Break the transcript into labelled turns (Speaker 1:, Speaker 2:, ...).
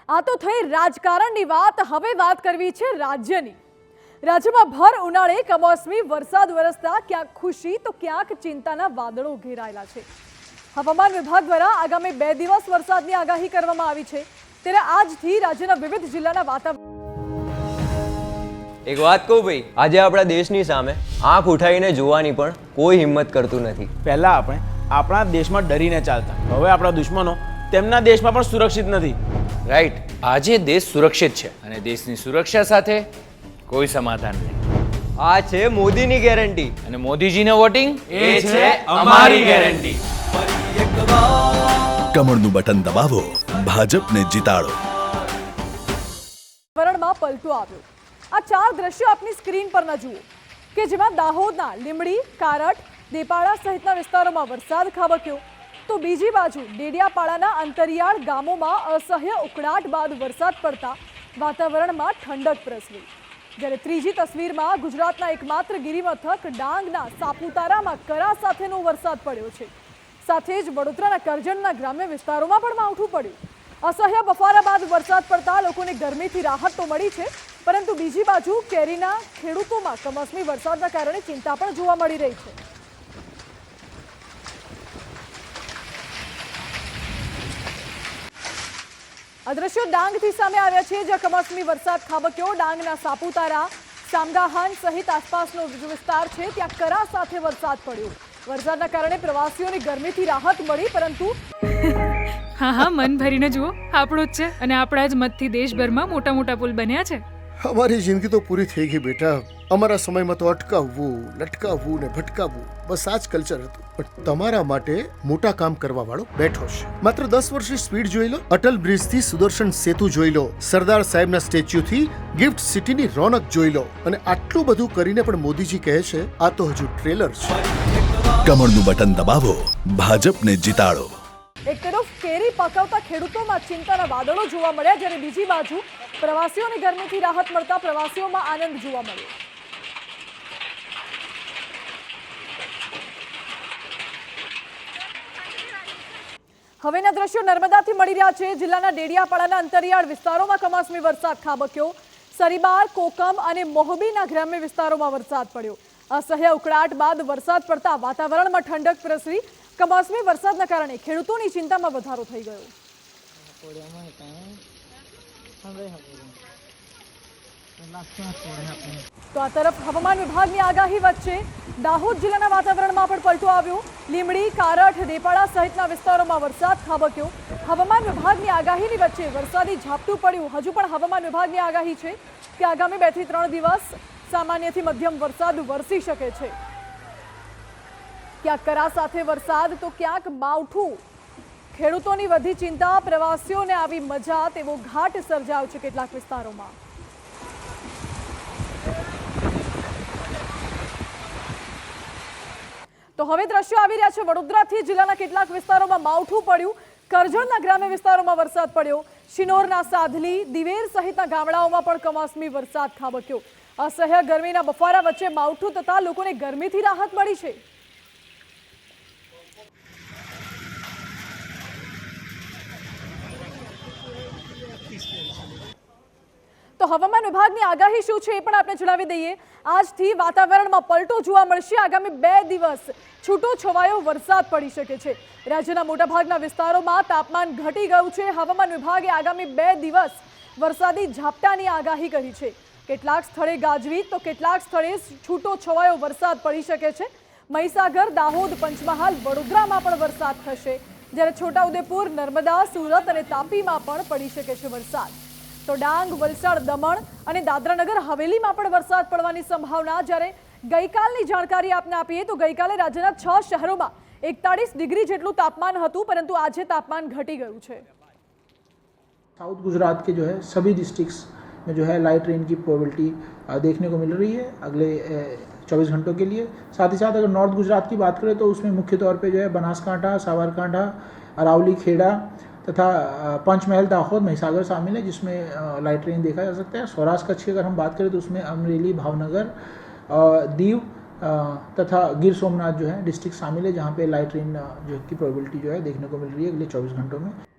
Speaker 1: આ તો થઈ રાજકારણની વાત. હવે વાત કરવી છે રાજ્યની. રાજ્યમાં ભર ઉનાળે કમોસમી વરસાદ વરસતા ક્યાંક ખુશી તો ક્યાંક ચિંતાના વાદળો ઘેરાયેલા છે. હવામાન વિભાગ દ્વારા આગામી 2 દિવસ વરસાદની આગાહી કરવામાં આવી છે. ત્યારે આજથી રાજ્યના વિવિધ જિલ્લાના વાતાવરણ
Speaker 2: એક વાત કહું ભાઈ, આજે આપણા દેશની સામે આંખ ઉઠાવીને જોવાની પણ કોઈ હિંમત કરતું નથી.
Speaker 3: પહેલા આપણે આપણા દેશમાં ડરીને ચાલતા, હવે આપણા દુશ્મનો તેમના દેશમાં પણ સુરક્ષિત નથી.
Speaker 4: રાઈટ. આજે દેશ સુરક્ષિત છે અને દેશની સુરક્ષા સાથે કોઈ સમાધાન નહીં.
Speaker 2: આ છે મોદીની ગેરંટી
Speaker 4: અને મોદીજીને વોટિંગ
Speaker 3: એ છે અમારી ગેરંટી.
Speaker 5: કમળનું બટન દબાવો, ભાજપને જીતાડો.
Speaker 1: વાતાવરણમાં પલટો આવ્યો. આ 4 દ્રશ્યો આપની સ્ક્રીન પર ન જુઓ કે જેમાં દાહોદના લીંબડી, કારટ, દેપાડા સહિતના વિસ્તારોમાં વરસાદ ખાબક્યો, તો બીજી બાજુ ડેડિયાપાડાના અંતરિયાળ ગામોમાં અસહ્ય ઉકળાટ બાદ વરસાદ પડતા વાતાવરણમાં ઠંડક પ્રસરી. જ્યારે ત્રીજી તસવીરમાં ગુજરાતના એકમાત્ર ગિરિમથક ડાંગના સાપુતારામાં કરા સાથેનો વરસાદ પડ્યો છે. સાથે જ વડોદરાના કરજણના ગ્રામ્ય વિસ્તારોમાં પણ માવઠું પડ્યું. અસહ્ય બફારા બાદ વરસાદ પડતા લોકોને ગરમીથી રાહત તો મળી છે, પરંતુ બીજી બાજુ કેરીના ખેડૂતોમાં કમોસમી વરસાદના કારણે ચિંતા પણ જોવા મળી રહી છે. આ દ્રશ્યો ડાંગથી સામે આવ્યા છે, જ્યાં કમોસમી વરસાદ ખાબક્યો. ડાંગના સાપુતારા, સામગાહાન સહિત આસપાસનો વિસ્તાર છે, ત્યાં કરા સાથે વરસાદ પડ્યો. વરસાદના કારણે પ્રવાસીઓને ગરમીથી રાહત મળી, પરંતુ
Speaker 6: હા મન ભરીને જુઓ, આપણું જ છે અને આપણા જ મતથી દેશભરમાં મોટા મોટા પુલ બન્યા છે.
Speaker 7: અમારી જિંદગી તો પૂરી થઈ ગઈ બેટા. અમારા સમયમાં તો અટકાવવું, લટકાવવું ને ભટકાવવું, બસ આ જ કલ્ચર હતું. પણ તમારા માટે મોટા કામ કરવા વાળો બેઠો છે. માત્ર 10 વર્ષની સ્પીડ જોઈ લો, અટલ બ્રિજ થી સુદર્શન સેતુ જોઈ લો, સરદાર સાહેબના સ્ટેચ્યુ થી ગિફ્ટ સિટીની રોનક જોઈ લો, અને આટલું બધું કરીને પણ મોદીજી કહે છે આ તો હજુ ટ્રેલર છે.
Speaker 5: કમળનું બટન દબાવો, ભાજપને જીતાડો.
Speaker 1: એક તરફ કેરી પકવતા ખેડૂતોમાં ચિંતાના વાદળો જોવા મળ્યા, જ્યારે બીજી બાજુ પ્રવાસીઓને ગરમીથી રાહત મળતા પ્રવાસીઓમાં આનંદ જોવા મળ્યો. હવેના દ્રશ્યો નર્મદાથી મળી રહ્યા છે. જિલ્લાના ડેડિયાપાડાના અંતરિયાળ વિસ્તારોમાં કમોસમી વરસાદ ખાબક્યો. સરીબાર, કોકમ અને મોહબીના ગ્રામ્ય વિસ્તારોમાં વરસાદ પડ્યો. અસહ્ય ઉકળાટ બાદ વરસાદ પડતા વાતાવરણમાં ઠંડક પ્રસરી. કમોસમી વરસાદના કારણે ખેડૂતોની ચિંતામાં વધારો થઈ ગયો. તો આ તરફ હવામાન વિભાગની આગાહી વચ્ચે દાહોદ જિલ્લાના વાતાવરણમાં પણ પલટો આવ્યો. લીંબડી, કારઠ, દેપાડા સહિતના વિસ્તારોમાં વરસાદ ખાબક્યો. હવામાન વિભાગની આગાહીની વચ્ચે વરસાદી ઝાપટું પડ્યું. હજુ પણ હવામાન વિભાગની આગાહી છે કે આગામી 2 થી 3 દિવસ સામાન્યથી મધ્યમ વરસાદ વરસી શકે છે. ક્યાંક કરા સાથે વરસાદ તો ક્યાંક માવઠું. ખેડૂતોની વધી ચિંતા, પ્રવાસીઓને આવી મજા તેવો ઘાટ સર્જાયો છે કેટલાક વિસ્તારોમાં. તો હવે દ્રશ્યો આવી રહ્યા છે વડોદરાથી. જિલ્લાના કેટલાક વિસ્તારોમાં માવઠું પડ્યું. કરજણના ગ્રામ્ય વિસ્તારોમાં વરસાદ પડ્યો. શિનોરના સાધલી, દિવેર સહિતના ગામડાઓમાં પણ કમોસમી વરસાદ ખાબક્યો. અસહ્ય ગરમીના બફારા વચ્ચે માવઠું થતા લોકોને ગરમીથી રાહત મળી છે. તો હવામાન વિભાગની આગાહી શું છે એ પણ આપણે જણાવી દઈએ. આજથી વાતાવરણમાં પલટો જોવા મળશે. આગામી 2 દિવસ છૂટો છવાયો વરસાદ પડી શકે છે. રાજ્યના મોટાભાગના વિસ્તારોમાં તાપમાન ઘટી ગયું છે. હવામાન વિભાગે આગામી 2 દિવસ વરસાદી ઝાપટાની આગાહી કરી છે. કેટલાક સ્થળે ગાજવીજ તો કેટલાક સ્થળે છૂટો છવાયો વરસાદ પડી શકે છે. મહીસાગર, દાહોદ, પંચમહાલ, વડોદરામાં પણ વરસાદ થશે, જ્યારે છોટાઉદેપુર, નર્મદા, સુરત અને તાપીમાં પણ પડી શકે છે વરસાદ. તો ડાંગ, વલસાડ, દમણ અને દાદરાનગર હવેલીમાં પણ વરસાદ પડવાની સંભાવના. જ્યારે ગઈકાલની જાણકારી આપને આપીએ તો ગઈકાલે રાજ્યના 6 શહેરોમાં 41 ડિગ્રી જેટલું તાપમાન હતું, પરંતુ આજે તાપમાન ઘટી ગયું છે.
Speaker 8: साउथ गुजरात के जो है सभी डिस्ट्रिक्ट्स में जो है लाइट रेन की प्रोबेबिलिटी देखने को मिल रही है अगले 24 घंटों के लिए. साथ ही साथ अगर नॉर्थ गुजरात की बात करें तो उसमें मुख्य तौर पे जो है बनासकांठा, साबरकांठा, अरावली, खेड़ा तथा पंचमहल, दाहोद, महिसागर शामिल है, जिसमें लाइट रेन देखा जा सकता है. सौराष्ट्र कच्छ की अगर हम बात करें तो उसमें अमरेली, भावनगर, दीव तथा गिर सोमनाथ जो है डिस्ट्रिक्ट शामिल है, जहाँ पे लाइट रेन जो की प्रोबेबिलिटी जो है देखने को मिल रही है अगले 24 घंटों में.